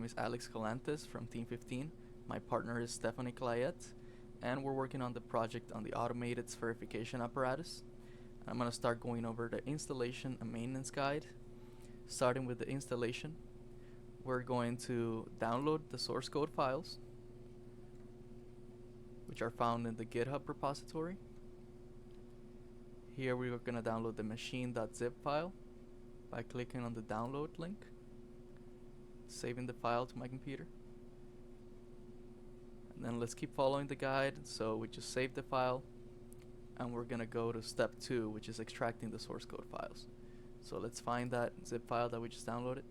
is Alex Collantes from Team 15. My partner is Stephanie Cliett, and we're working on the project on the Automated Spherification Apparatus. I'm going to start going over the installation and maintenance guide. Starting with the installation, we're going to download the source code files, which are found in the GitHub repository. Here we're going to download the machine.zip file by clicking on the download link, saving the file to my computer. And then let's keep following the guide. So we just save the file, and we're going to go to step 2, which is extracting the source code files. So let's find that zip file that we just downloaded.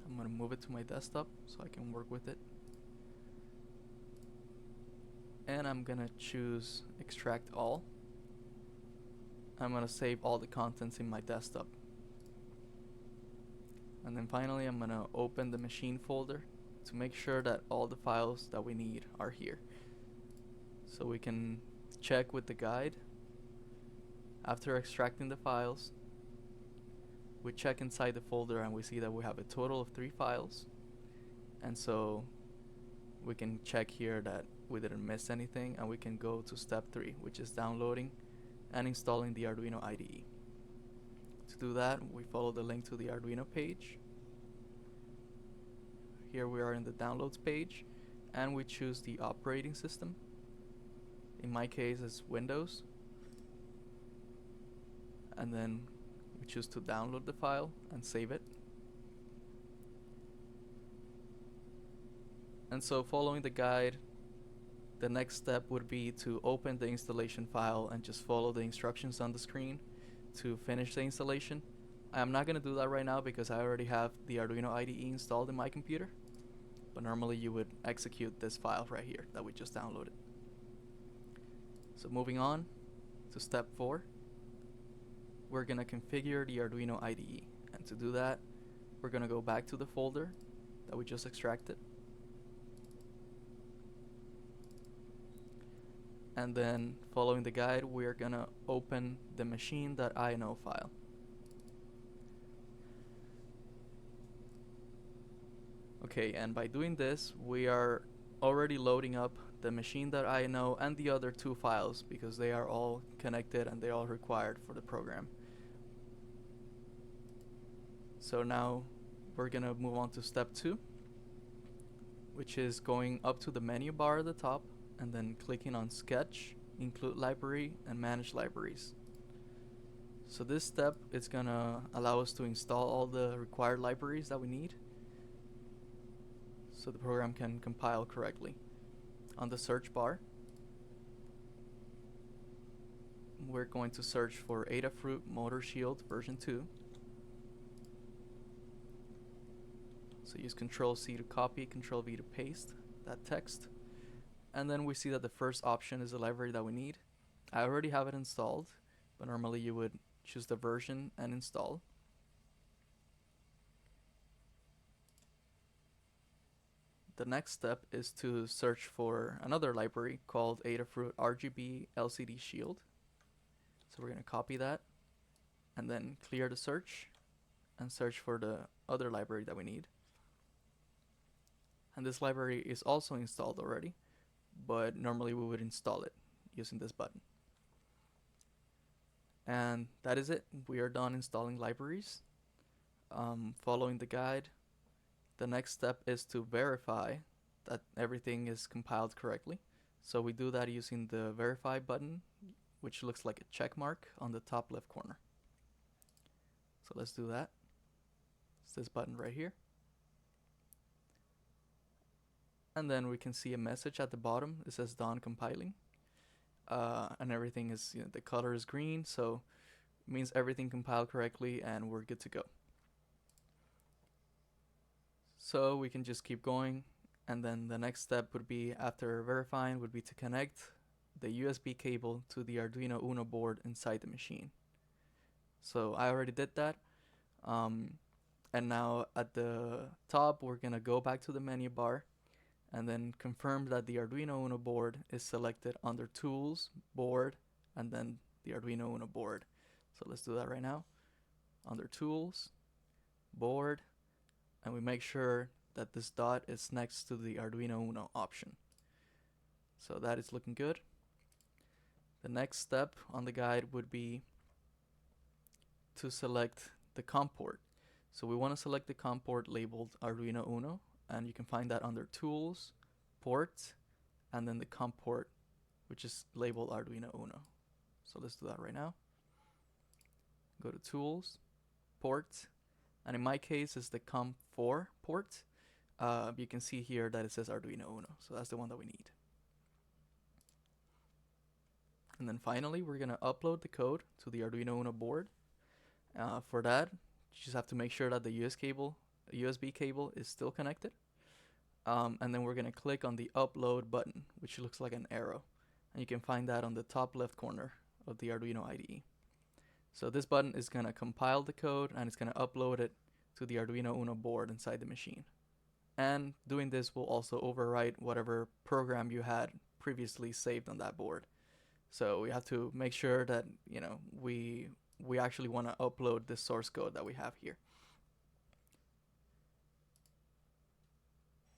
I'm going to move it to my desktop so I can work with it. And I'm going to choose extract all. I'm going to save all the contents in my desktop. And then finally I'm going to open the machine folder to make sure that all the files that we need are here. So we can check with the guide. After extracting the files, we check inside the folder and we see that we have a total of 3 files. And so we can check here that we didn't miss anything, and we can go to step 3, which is downloading and installing the Arduino IDE. To do that, we follow the link to the Arduino page. Here we are in the downloads page, and we choose the operating system. In my case, it's Windows. And then we choose to download the file and save it. And so following the guide, the next step would be to open the installation file and just follow the instructions on the screen to finish the installation. I'm not going to do that right now because I already have the Arduino IDE installed in my computer, but normally you would execute this file right here that we just downloaded. So moving on to step 4, we're going to configure the Arduino IDE, and to do that we're going to go back to the folder that we just extracted, and then following the guide we're going to open the machine.ino file. Okay, and by doing this we are already loading up the machine.ino and the other 2 files because they are all connected and they're all required for the program. So now we're gonna move on to step 2, which is going up to the menu bar at the top and then clicking on Sketch, Include Library, and Manage Libraries. So this step is gonna allow us to install all the required libraries that we need so the program can compile correctly. On the search bar, we're going to search for Adafruit Motor Shield version 2. So use Control-C to copy, Control-V to paste that text. And then we see that the first option is the library that we need. I already have it installed, but normally you would choose the version and install. The next step is to search for another library called Adafruit RGB LCD Shield. So we're going to copy that and then clear the search and search for the other library that we need. And this library is also installed already, but normally we would install it using this button. And that is it. We are done installing libraries. Following the guide, the next step is to verify that everything is compiled correctly. So we do that using the verify button, which looks like a check mark on the top left corner. So let's do that. It's this button right here. And then we can see a message at the bottom. It says done compiling. And everything is, the color is green, so it means everything compiled correctly and we're good to go. So we can just keep going, and then the next step would be, after verifying, would be to connect the USB cable to the Arduino Uno board inside the machine. So I already did that. And now at the top we're gonna go back to the menu bar and then confirm that the Arduino Uno board is selected under Tools, Board, and then the Arduino Uno board. So let's do that right now. Under Tools, Board, and we make sure that this dot is next to the Arduino Uno option. So that is looking good. The next step on the guide would be to select the COM port. So we want to select the COM port labeled Arduino Uno, and you can find that under Tools, Port, and then the COM port, which is labeled Arduino Uno. So let's do that right now. Go to Tools, Port, and in my case it's the COM4 port. You can see here that it says Arduino Uno, so that's the one that we need. And then finally, we're going to upload the code to the Arduino Uno board. For that, you just have to make sure that the USB cable is still connected. And then we're going to click on the upload button, which looks like an arrow. And you can find that on the top left corner of the Arduino IDE. So this button is going to compile the code, and it's going to upload it to the Arduino Uno board inside the machine. And doing this will also overwrite whatever program you had previously saved on that board. So we have to make sure that, you know, we actually want to upload the source code that we have here.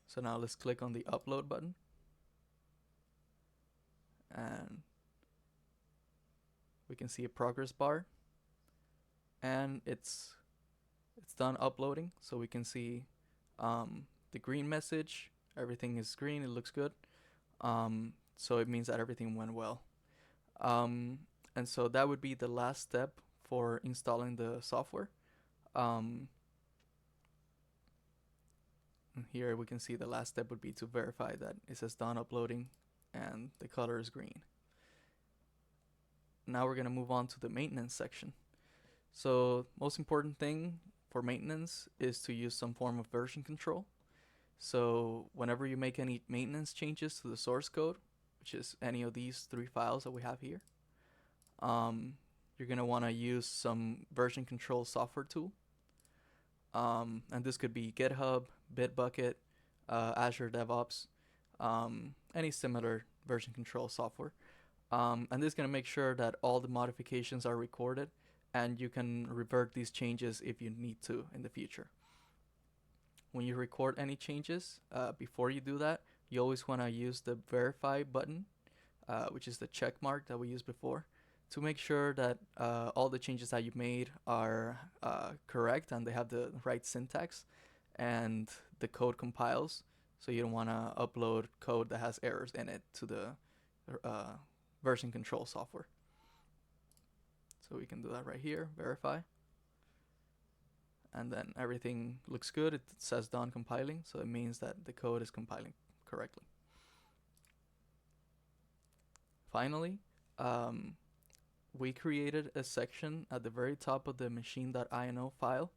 So now let's click on the upload button. And we can see a progress bar. And it's done uploading. So we can see the green message. Everything is green. It looks good. So it means that everything went well. And so that would be the last step for installing the software. And here we can see the last step would be to verify that it says done uploading and the color is green. Now we're going to move on to the maintenance section. So most important thing for maintenance is to use some form of version control. So whenever you make any maintenance changes to the source code, which is any of these 3 files that we have here, you're going to want to use some version control software tool. And this could be GitHub, Bitbucket, Azure DevOps, any similar version control software. And this is going to make sure that all the modifications are recorded, and you can revert these changes if you need to in the future. When you record any changes, before you do that, you always want to use the verify button, which is the check mark that we used before, to make sure that all the changes that you've made are correct and they have the right syntax and the code compiles. So you don't want to upload code that has errors in it to the version control software. So we can do that right here, verify. And then everything looks good. It says done compiling, so it means that the code is compiling correctly. Finally, we created a section at the very top of the machine.ini file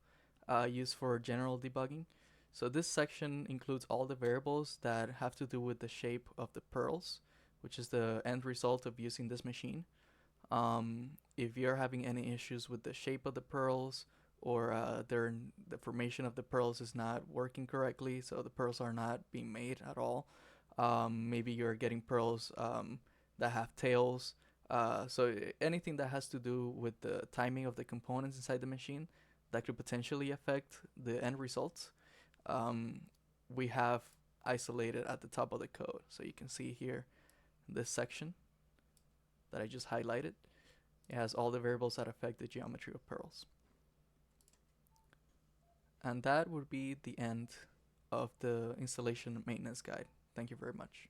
used for general debugging. So this section includes all the variables that have to do with the shape of the pearls, which is the end result of using this machine. If you're having any issues with the shape of the pearls, or the formation of the pearls is not working correctly, so the pearls are not being made at all. Maybe you're getting pearls that have tails. So anything that has to do with the timing of the components inside the machine that could potentially affect the end results, we have isolated at the top of the code. So you can see here this section that I just highlighted. It has all the variables that affect the geometry of pearls. And that would be the end of the installation maintenance guide. Thank you very much.